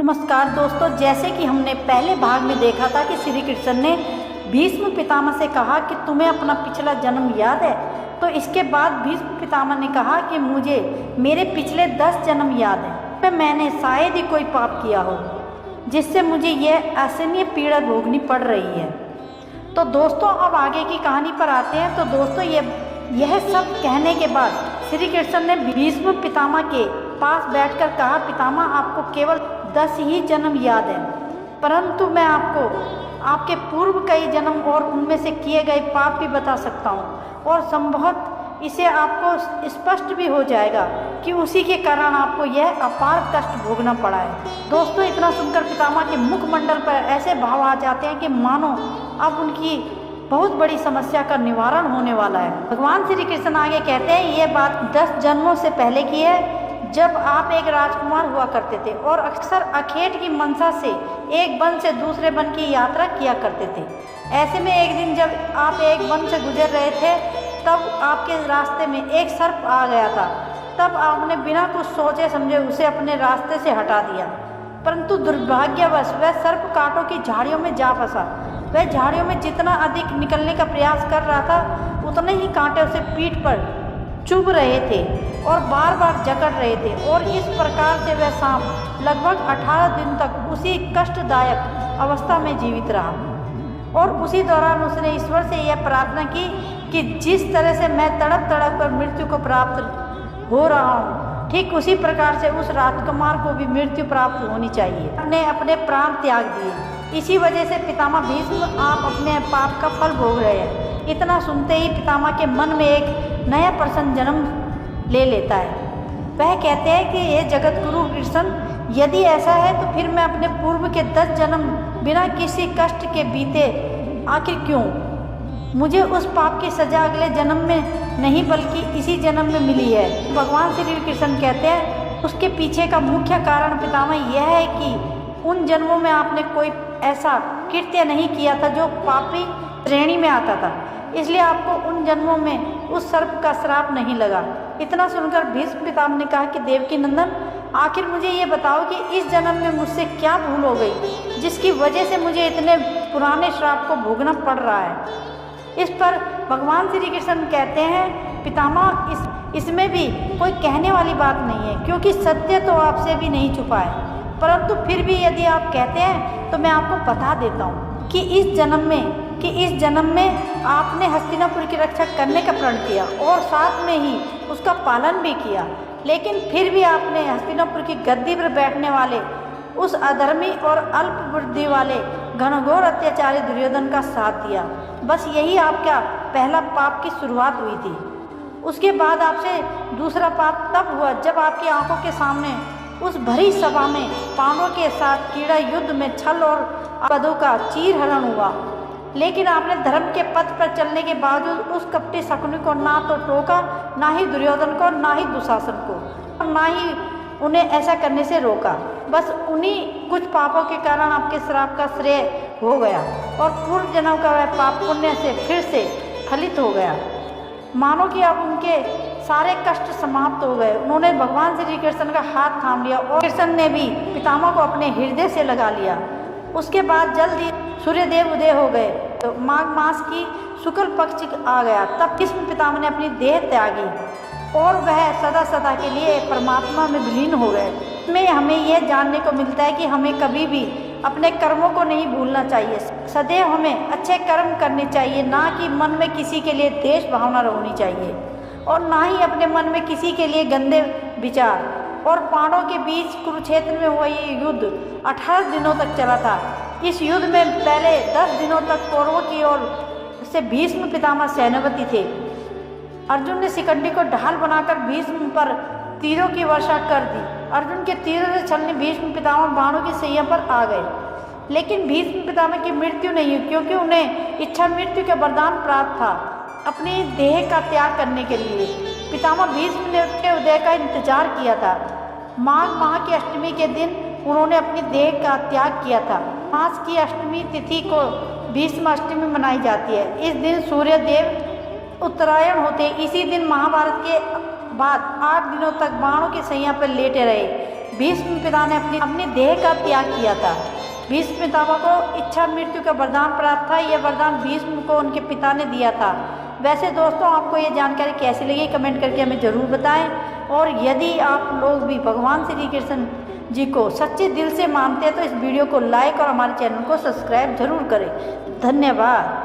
नमस्कार दोस्तों, जैसे कि हमने पहले भाग में देखा था कि श्री कृष्ण ने भीष्म पितामह से कहा कि तुम्हें अपना पिछला जन्म याद है। तो इसके बाद भीष्म पितामह ने कहा कि मुझे मेरे पिछले 10 जन्म याद हैं। मैंने शायद ही कोई पाप किया हो जिससे मुझे यह असहनीय पीड़ा भोगनी पड़ रही है। तो दोस्तों अब आगे की कहानी पर आते हैं। तो दोस्तों यह सब कहने के बाद श्री कृष्ण ने भीष्म पितामह के पास बैठकर कहा, पितामह आपको केवल 10 ही जन्म याद हैं, परंतु मैं आपको आपके पूर्व कई जन्म और उनमें से किए गए पाप भी बता सकता हूँ और संभवतः इसे आपको स्पष्ट भी हो जाएगा कि उसी के कारण आपको यह अपार कष्ट भोगना पड़ा है। दोस्तों इतना सुनकर पितामह के मुखमंडल पर ऐसे भाव आ जाते हैं कि मानो अब उनकी बहुत बड़ी समस्या का निवारण होने वाला है। भगवान श्री कृष्ण आगे कहते हैं, ये बात 10 जन्मों से पहले की है, जब आप एक राजकुमार हुआ करते थे और अक्सर अखेट की मनसा से एक वन से दूसरे वन की यात्रा किया करते थे। ऐसे में एक दिन जब आप एक वन से गुजर रहे थे तब आपके रास्ते में एक सर्प आ गया था। तब आपने बिना कुछ सोचे समझे उसे अपने रास्ते से हटा दिया, परंतु दुर्भाग्यवश वह सर्प कांटों की झाड़ियों में जा फंसा। वह झाड़ियों में जितना अधिक निकलने का प्रयास कर रहा था उतने ही कांटे उसे पीठ पर चुभ रहे थे और बार बार जकड़ रहे थे और इस प्रकार से वह सांप लगभग 18 दिन तक उसी कष्टदायक अवस्था में जीवित रहा। और उसी दौरान उसने ईश्वर से यह प्रार्थना की कि जिस तरह से मैं तड़प तड़प कर मृत्यु को प्राप्त हो रहा हूँ, ठीक उसी प्रकार से उस राजकुमार को भी मृत्यु प्राप्त होनी चाहिए। अपने अपने प्राण त्याग दिए। इसी वजह से पितामह भीष्म आप अपने पाप का फल भोग रहे हैं। इतना सुनते ही पितामह के मन में एक नया प्रश्न जन्म ले लेता है। वह कहते हैं कि ये जगत गुरु कृष्ण, यदि ऐसा है तो फिर मैं अपने पूर्व के 10 जन्म बिना किसी कष्ट के बीते आखिर क्यों? मुझे उस पाप की सजा अगले जन्म में नहीं बल्कि इसी जन्म में मिली है। भगवान श्री कृष्ण कहते हैं उसके पीछे का मुख्य कारण पितामह यह है कि उन जन्मों में आपने कोई ऐसा कृत्य नहीं किया था जो पापी श्रेणी में आता था, इसलिए आपको उन जन्मों में उस सर्प का श्राप नहीं लगा। इतना सुनकर भीष्म पितामह ने कहा कि देवकी नंदन, आखिर मुझे ये बताओ कि इस जन्म में मुझसे क्या भूल हो गई जिसकी वजह से मुझे इतने पुराने श्राप को भोगना पड़ रहा है। इस पर भगवान श्री कृष्ण कहते हैं, पितामह इसमें भी कोई कहने वाली बात नहीं है, क्योंकि सत्य तो आपसे भी नहीं छुपा है, परंतु फिर भी यदि आप कहते हैं तो मैं आपको बता देता हूँ कि इस जन्म में आपने हस्तिनापुर की रक्षा करने का प्रण किया और साथ में ही उसका पालन भी किया, लेकिन फिर भी आपने हस्तिनापुर की गद्दी पर बैठने वाले उस अधर्मी और अल्प बुद्धि वाले घनघोर अत्याचारी दुर्योधन का साथ दिया। बस यही आपका पहला पाप की शुरुआत हुई थी। उसके बाद आपसे दूसरा पाप तब हुआ जब आपकी आंखों के सामने उस भरी सभा में पांडवों के साथ क्रीड़ा युद्ध में छल और पदों का चीरहरण हुआ, लेकिन आपने धर्म के पथ पर चलने के बावजूद उस कपटी शकुनी को ना तो टोका, ना ही दुर्योधन को, ना ही दुशासन को, और ना ही उन्हें ऐसा करने से रोका। बस उन्हीं कुछ पापों के कारण आपके श्राप का श्रेय हो गया और पूर्व जन्म का वह पाप पुण्य से फिर से फलित हो गया। मानो कि अब उनके सारे कष्ट समाप्त हो गए। उन्होंने भगवान श्री कृष्ण का हाथ थाम लिया और कृष्ण ने भी पितामह को अपने हृदय से लगा लिया। उसके बाद जल्द ही सूर्यदेव उदय हो गए। तो माघ मास की शुक्ल पक्ष आ गया। तब भीष्म पितामह ने अपनी देह त्यागी और वह सदा सदा के लिए परमात्मा में विलीन हो गए। इसमें हमें यह जानने को मिलता है कि हमें कभी भी अपने कर्मों को नहीं भूलना चाहिए। सदैव हमें अच्छे कर्म करने चाहिए, ना कि मन में किसी के लिए द्वेष भावना होनी चाहिए और ना ही अपने मन में किसी के लिए गंदे विचार। और पांडवों के बीच कुरुक्षेत्र में हुआ ये युद्ध 18 दिनों तक चला था। इस युद्ध में पहले 10 दिनों तक कौरवों की ओर से भीष्म पितामह सेनापति थे। अर्जुन ने शिखंडी को ढाल बनाकर भीष्म पर तीरों की वर्षा कर दी। अर्जुन के तीरों से छलने भीष्म पितामह बाणों की सैया पर आ गए, लेकिन भीष्म पितामह की मृत्यु नहीं हुई, क्योंकि उन्हें इच्छा मृत्यु का वरदान प्राप्त था अपनी देह का त्याग करने के लिए। पितामह भीष्म ने उसके उदय का इंतजार किया था। माघ माह की अष्टमी के दिन उन्होंने अपनी देह का त्याग किया था। मास की अष्टमी तिथि को भीष्म अष्टमी मनाई जाती है। इस दिन सूर्य देव उत्तरायण होते। इसी दिन महाभारत के बाद 8 दिनों तक बाणों की सैया पर लेटे रहे। भीष्म पिता ने अपनी देह का त्याग किया था। भीष्म पितामह को इच्छा मृत्यु का वरदान प्राप्त था। यह वरदान भीष्म को उनके पिता ने दिया था। वैसे दोस्तों, आपको ये जानकारी कैसी लगी कमेंट करके हमें ज़रूर बताएं। और यदि आप लोग भी भगवान श्री कृष्ण जी को सच्चे दिल से मानते हैं तो इस वीडियो को लाइक और हमारे चैनल को सब्सक्राइब जरूर करें। धन्यवाद।